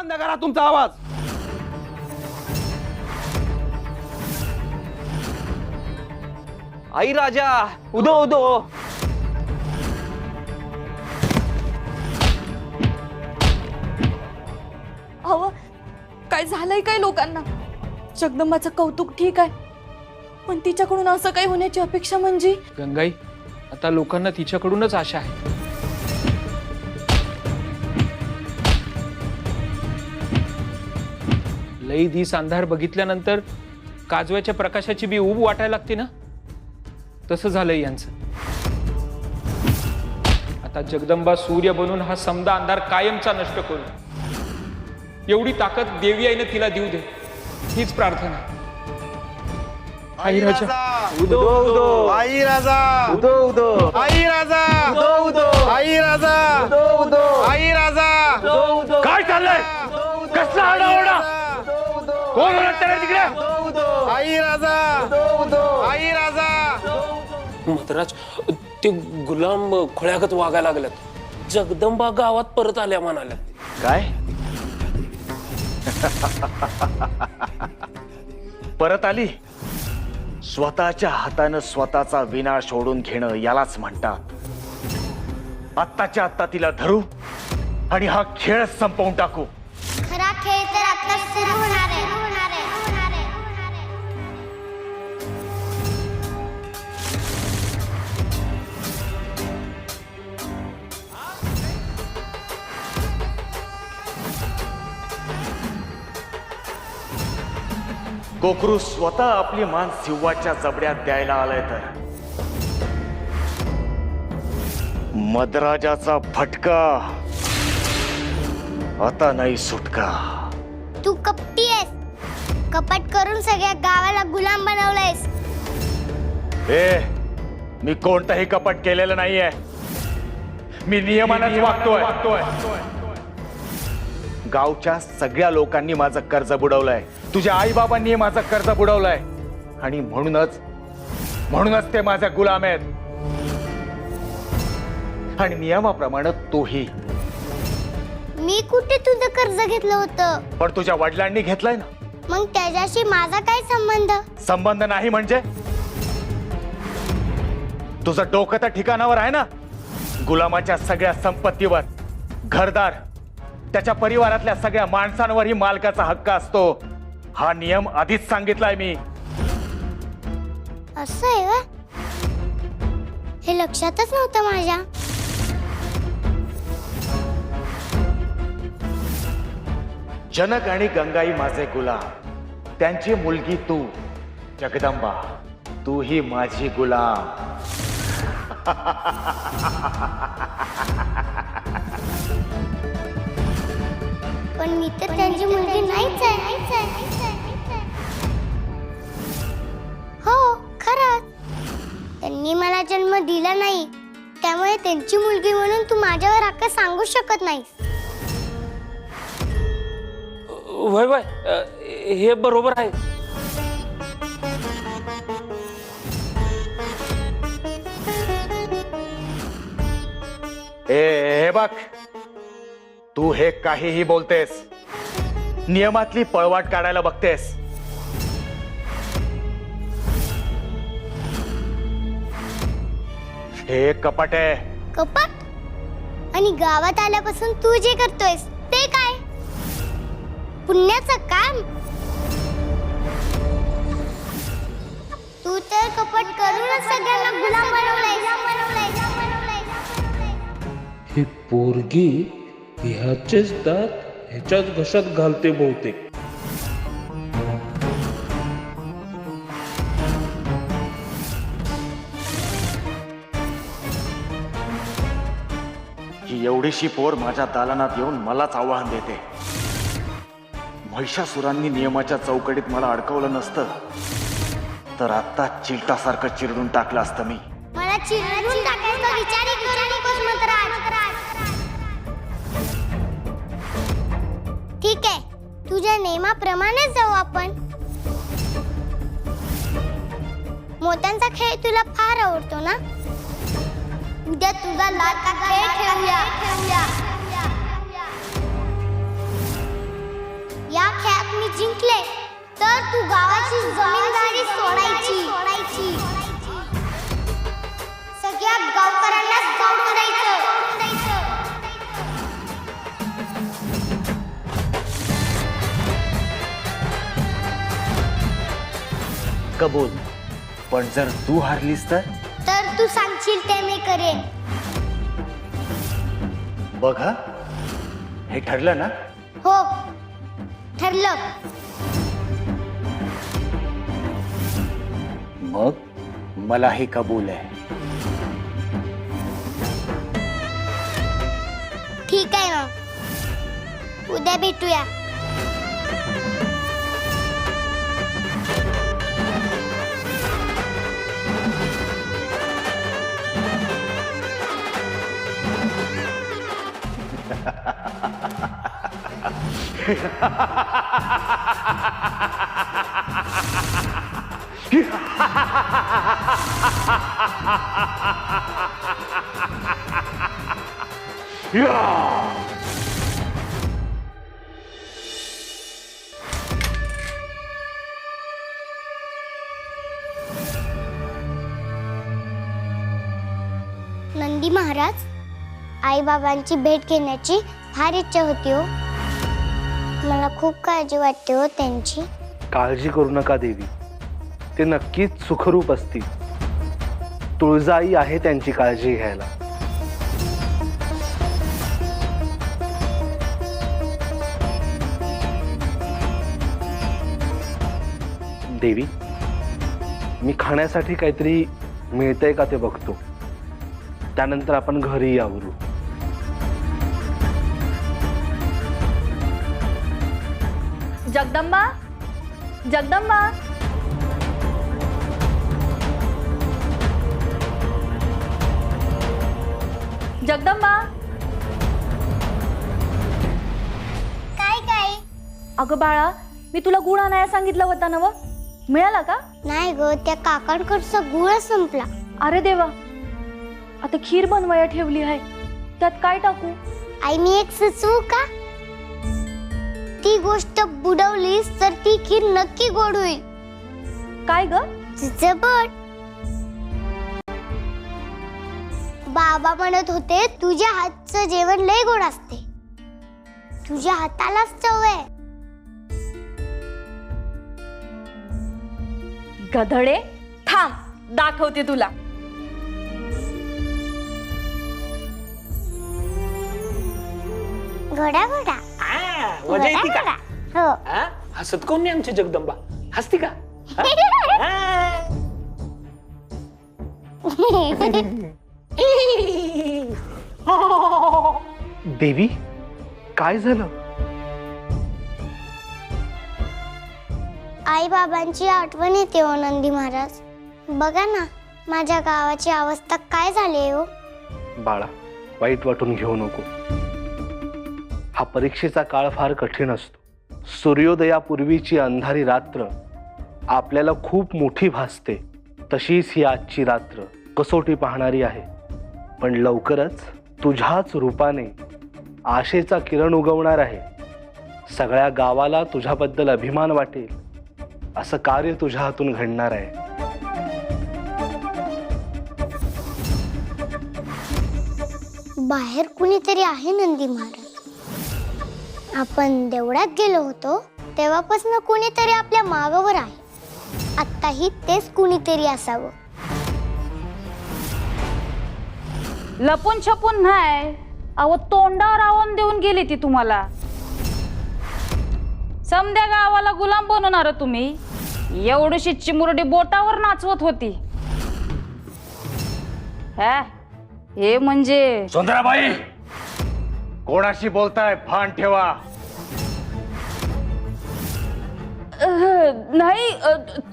बंद करा तुमचा आवाज. आई राजा उदो उदो. अहो काय झालंय काय लोकांना? जगदंबाचं कौतुक ठीक आहे, पण तिच्याकडून असं काही होण्याची अपेक्षा म्हणजे? गंगाई, आता लोकांना तिच्याकडूनच आशा आहे. लई दिस अंधार बघितल्यानंतर काजव्याच्या प्रकाशाची बी ऊब वाटायला लागते ना, तसं झालंय यांचं. आता जगदंबा सूर्य बनून हा समदा अंधार कायमचा नष्ट करू, एवढी ताकद देवी आईने तिला देऊ दे, हीच प्रार्थना. आई राजा उदो उदो. आई राजा उदो उदो. आई राजा उदो उदो. आई राजा उदो उदो. आई राजा. उदो उदो. काय चाललंय? कसला आरडाओरडा? कोण ओरडतंय तिकडे? आई राजा आई राजा. महाराज, ते गुलाम खोळ्यागत वागायला लागल्यात. जगदंबा गावात परत आल्या म्हणाल्या. काय? परत आली? स्वतःच्या हातानं स्वतःचा विनाश ओढून घेणं यालाच म्हणतात. आत्ताच्या आत्ता तिला धरू आणि हा खेळ संपवून टाकू. खरा खेळ तर आता सुरू होणार आहे. कोकरू स्वतः आपली मान सिंहाच्या जबड्यात द्यायला आलाय तर मदराजाचा फटका आता नाही सुटका. तू कपटी आहेस. कपट करून सगळ्या गावाला गुलाम बनवलंयस. मी कोणतंही कपट केलेलं नाहीये. मी नियमानच वागतोय. गावच्या सगळ्या लोकांनी माझं कर्ज बुडवलंय. तुझ्या आई बाबांनी माझं कर्ज बुडवलंय आणि म्हणूनच ते माझे गुलाम आहेत. आणि नियमाप्रमाणे तोही. मी कुठे तुझं कर्ज घेतलं होतं? पण तुझ्या वडिलांनी घेतलंय ना. मग त्याच्याशी माझा काय संबंध? संबंध नाही म्हणजे? तुझं डोकं तर ठिकाणावर आहे ना. गुलामाच्या सगळ्या संपत्तीवर, घरदार, त्याच्या परिवारातल्या सगळ्या माणसांवरही मालकाचा हक्क असतो. हा नियम आधीच सांगितलाय मी. असं आहे व्हय? हे लक्षातच नव्हतं माझ्या. जनक आणि गंगाई माझे गुलाम. त्यांची मुलगी तू जगदंबा. तू ही माझी गुलाम. पण मी तर त्यांची मुलगी नाहीच आहे. हो खरंच. त्यांनी मला जन्म दिला नाही, त्यामुळे त्यांची मुलगी म्हणून तू माझ्यावर हक्क सांगू शकत नाहीस. वय वय, हे बरोबर आहे. हे बघ, तू हे काहीही बोलतेस. नियमातली पळवाट काढायला बघतेस. हे कपट आहे. कपट? आणि गावात आल्यापासून तू जे करतोयस ते काय? पुण्याचं काम? तू तर कपट करूनच सगळ्यांना गुलाम बनवलाय. ही पोरगी ह्याचेच दात ह्याच्याच घशात घालते बहुतेक. ही एवढीशी पोर माझ्या दालनात येऊन मलाच आव्हान देते. महिषासुरांनी नियमाच्या चौकटीत मला अडकवलं नसतं तर आता चिलटासारखं चिरडून टाकलं असतं मी. मला चिरडून टाकायचा विचारही करू नकोस मंत्राज. ठीक आहे, तुझ्या नेमाप्रमाणेच जाऊ आपण. मोत्यांचा खेळ तुला फार आवडतो ना? उद्या तुझा लाडका खेळ खेळूया. जिंकले तर तू गावाची जमीनदारी सोडायची सगळ्या गावकऱ्यांना सोडून द्यायचं कबूल. पण जर तू हारलीस तर तू सांगशील ते मी करेन. बघ हा, हे ठरलं ना? हो ठरलं. मग मला हे कबूल आहे. ठीक आहे मग उद्या भेटूया. नंदी महाराज, आई बाबांची भेट घेण्याची फार इच्छा होती हो. मला खूप काळजी वाटते हो त्यांची. काळजी करू नका देवी, ते नक्कीच सुखरूप असतील. तुळजाई आहे त्यांची काळजी घ्यायला. देवी, मी खाण्यासाठी काहीतरी मिळतंय का ते बघतो, त्यानंतर आपण घरी आवरू. जगदंबा, जगदंबा, जगदंबा. काय काय? अगं बाळा, मी तुला गुळ आणायला सांगितलं होतं ना, मिळाला का? नाही ग, त्या काकांकडचा गुळ संपला. अरे देवा, आता खीर बनवायला ठेवली आहे, त्यात काय टाकू? आई मी एक सुचवू का? ती गोष्ट बुडवलीस तर ती खीर नक्की गोड होईल. काय ग? जबर. बाबा म्हणत होते तुझ्या हातचं जेवण लय गोड असते. तुझ्या हातालाच चव आहे. गधडे, थांब, दाखवते तुला. घोडा घोडा मजा येते का? हो. हा? हसत कोण नाही आमची जगदंबा, हसती का? देवी, काय झालं? आई बाबांची आठवण येते हो नंदी महाराज. बघा ना माझ्या गावाची अवस्था काय झाली हो. बाळा, वाईट वाटून घेऊ नको. हा परीक्षेचा काळ फार कठीण असतो. सूर्योदयापूर्वीची अंधारी रात्र आपल्याला खूप मोठी भासते. तशीच ही आजची रात्र कसोटी पाहणारी आहे. पण लवकरच तुझ्याच रूपाने आशेचा किरण उगवणार आहे. सगळ्या गावाला तुझ्याबद्दल अभिमान वाटेल असं कार्य तुझ्या हातून घडणार आहे. बाहेर कुणीतरी आहे नंदी महाराज. आपण देवळात गेलो होतो तेव्हापासून कुणीतरी आपल्या मागावर आहे. आत्ताही तेच कुणीतरी असावं. लपून छपून नाही, अहो तोंडावर आव्हान देऊन गेली ती तुम्हाला. समद्या गावाला गुलाम बनवणार तुम्ही. एवढीशी चिमुरडी बोटावर नाचवत होती. हे म्हणजे सुंदराबाई, कोणाशी बोलताय भान ठेवा. नाही,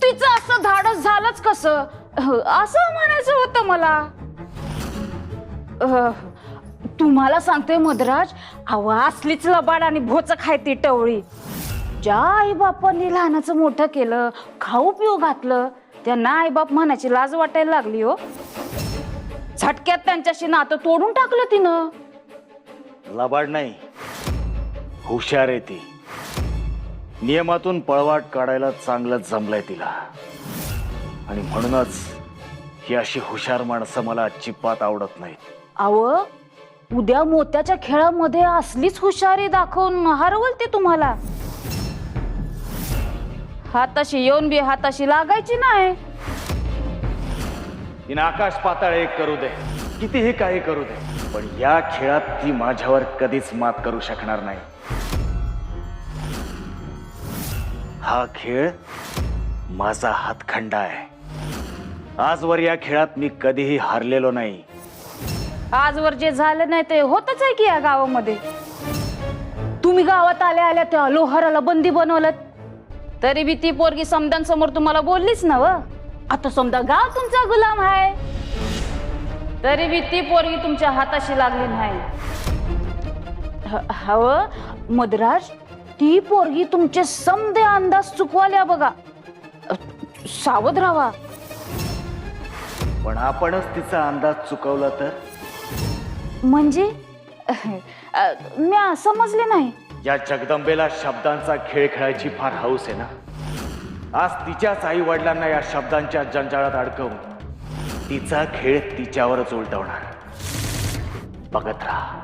तिचं असं धाडस झालंच कसं असं म्हणायचं होतं मला. तुम्हाला सांगते मधराज, अहो असलीच लबाड आणि भोच खायती टवळी. ज्या आई बापांनी लहानाचं मोठं केलं, खाऊ पिऊ घातलं, त्यांना आई बाप म्हणायची लाज वाटायला लागली हो. झटक्यात त्यांच्याशी नातं तोडून टाकलं तिनं. लबाड नाही, हुशार आहे ती. नियमातून पळवाट काढायला चांगलंच जमलंय तिला. आणि म्हणूनच ही अशी हुशार माणसं मला अजिबात आवडत नाहीत. अव उद्या मोत्याच्या खेळामध्ये असलीच हुशारी दाखवून हरवल ते तुम्हाला. हाताशी येऊन बी हाताशी लागायची नाही. तिनं आकाश पाताळ एक करू दे, कितीही काही करू दे, पण या खेळात ती माझ्यावर कधीच मात करू शकणार नाही. हा खेळ माझा हातखंडा आहे. आजवर या खेळात मी कधीही हारलेलो नाही. आजवर जे झालं नाही ते होतच आहे की या गावामध्ये. तुम्ही गावात आल्या आल्या त्या लोहाराला बंदी बनवलं, तरी बी ती पोरगी समद्यांसमोर तुम्हाला बोललीच ना व. आता समजा गाव तुमचा गुलाम आहे, तरी बी ती पोरगी तुमच्या हाताशी लागली नाही. हव मधराज, ती पोरगी तुमचे समदे अंदाज चुकवाल्या बघा. सावध राहा. पण आपणच तिचा अंदाज चुकवला तर? म्हणजे मी समजले नाही. या जगदंबेला शब्दांचा खेळ खेळायची फार हौस आहे ना. आज तिच्याच आई वडिलांना या शब्दांच्या जंजाळात अडकवून तिचा खेळ तिच्यावरच उलटवणार. बघत राहा.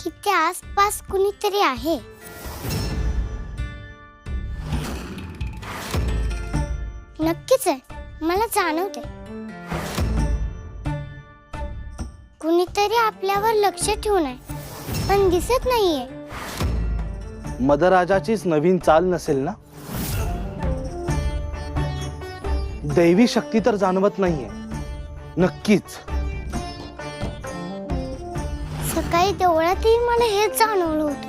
इथे आसपास कुणीतरी आहे. नक्कीच आहे, मला जाणवते. कुणीतरी आपल्यावर लक्ष ठेवून आहे, पण दिसत नाहीये. मदराजाचीच नवीन चाल नसेल ना? दैवी शक्ती तर जाणवत नाहीये. नक्कीच सकाळी देवळातही मला हेच जाणवलं होतं.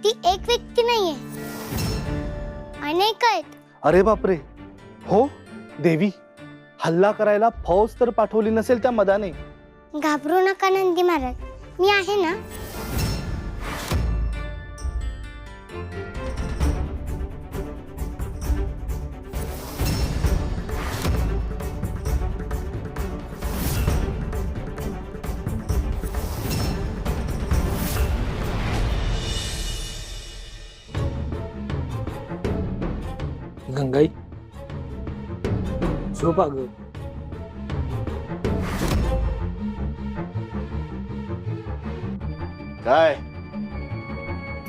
ती एक व्यक्ती नाहीये, अनेक आहेत. अरे बापरे. हो देवी, हल्ला करायला फौज तर पाठवली नसेल त्या मदाने. घाबरू नका नंदी महाराज, मी आहे ना. गंगाई झोप अगं. काय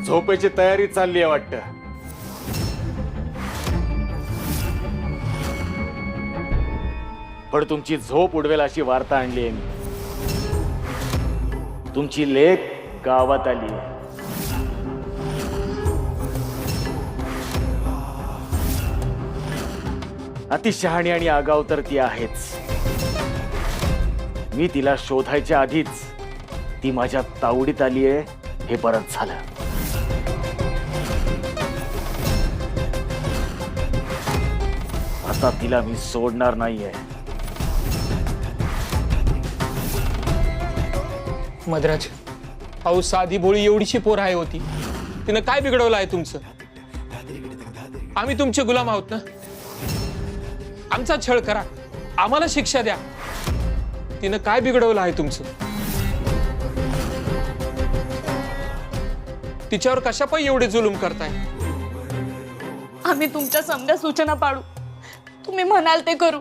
झोपेची तयारी चालली आहे वाटतं. पण तुमची झोप उडवेल अशी वार्ता आणली आहे मी. तुमची लेक गावात आली आहे. अतिशहाणी आणि आगाऊ तर ती आहेच. मी तिला शोधायच्या आधीच ती माझ्या तावडीत आली आहे, हे बरंच झालं. आता तिला मी सोडणार नाहीये. मधराज, अहो साधी बोळी एवढीशी पोर आहे होती, तिनं काय बिघडवलं आहे तुमचं? आम्ही तुमचे गुलाम आहोत ना. आमचा छळ करा, आम्हाला शिक्षा द्या. तिनं काय बिघडवलं आहे तुमचं? तिच्यावर कशापायी एवढे जुलूम करताय? आम्ही तुमच्या समद्या सूचना पाडू, तुम्ही म्हणाल ते करू.